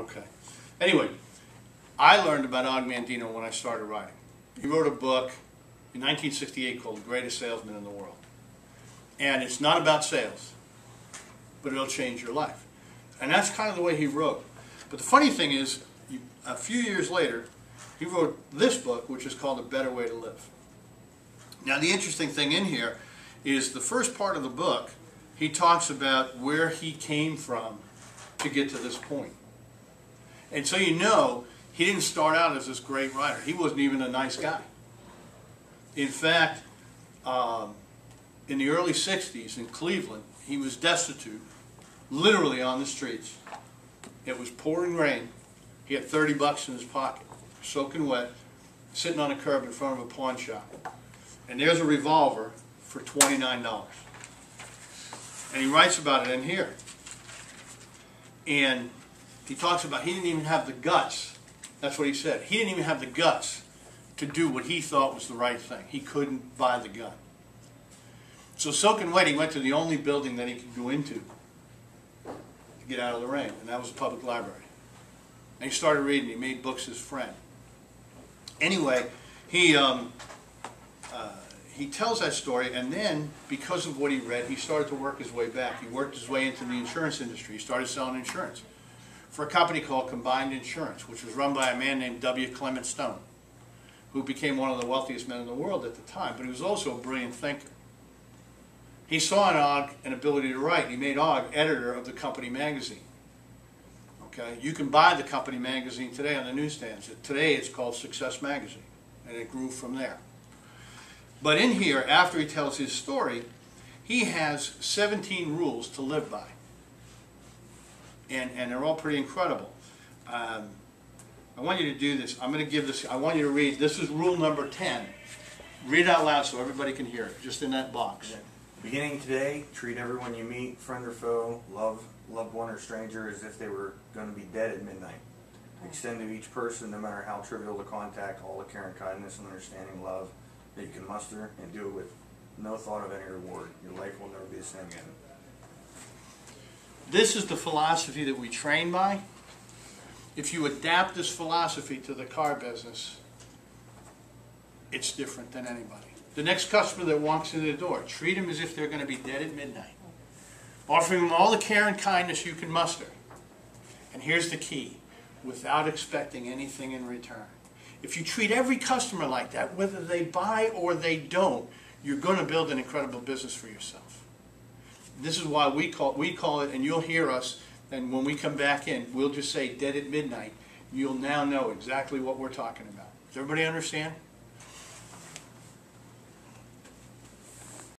Okay. Anyway, I learned about Og Mandino when I started writing. He wrote a book in 1968 called The Greatest Salesman in the World. And it's not about sales, but it'll change your life. And that's kind of the way he wrote. But the funny thing is, a few years later, he wrote this book, which is called A Better Way to Live. Now, the interesting thing in here is the first part of the book, he talks about where he came from to get to this point. And so you know, he didn't start out as this great writer. He wasn't even a nice guy. In fact, in the early 60s in Cleveland, he was destitute, literally on the streets. It was pouring rain. He had 30 bucks in his pocket, soaking wet, sitting on a curb in front of a pawn shop. And there's a revolver for $29. And he writes about it in here. And he talks about he didn't even have the guts. That's what he said. He didn't even have the guts to do what he thought was the right thing. He couldn't buy the gun. So soaking wet, he went to the only building that he could go into to get out of the rain, and that was a public library. And he started reading. He made books his friend. Anyway, he tells that story, and then, because of what he read, he started to work his way back. He worked his way into the insurance industry. He started selling insurance for a company called Combined Insurance, which was run by a man named W. Clement Stone, who became one of the wealthiest men in the world at the time, but he was also a brilliant thinker. He saw in Og an ability to write. He made Og editor of the company magazine. Okay? You can buy the company magazine today on the newsstands. Today it's called Success Magazine, and it grew from there. But in here, after he tells his story, he has 17 rules to live by. And they're all pretty incredible. I want you to do this. I'm going to give this, I want you to read, this is rule number 10. Read it out loud so everybody can hear it, just in that box. Yeah. Beginning today, treat everyone you meet, friend or foe, loved one or stranger, as if they were going to be dead at midnight. Extend to each person, no matter how trivial the contact, all the care and kindness and understanding love that you can muster, and do it with no thought of any reward. Your life will never be the same again. This is the philosophy that we train by. If you adapt this philosophy to the car business, it's different than anybody. The next customer that walks in the door, treat them as if they're going to be dead at midnight. Offering them all the care and kindness you can muster. And here's the key, without expecting anything in return. If you treat every customer like that, whether they buy or they don't, you're going to build an incredible business for yourself. This is why we call it, and you'll hear us, and when we come back in, we'll just say dead at midnight. You'll now know exactly what we're talking about. Does everybody understand?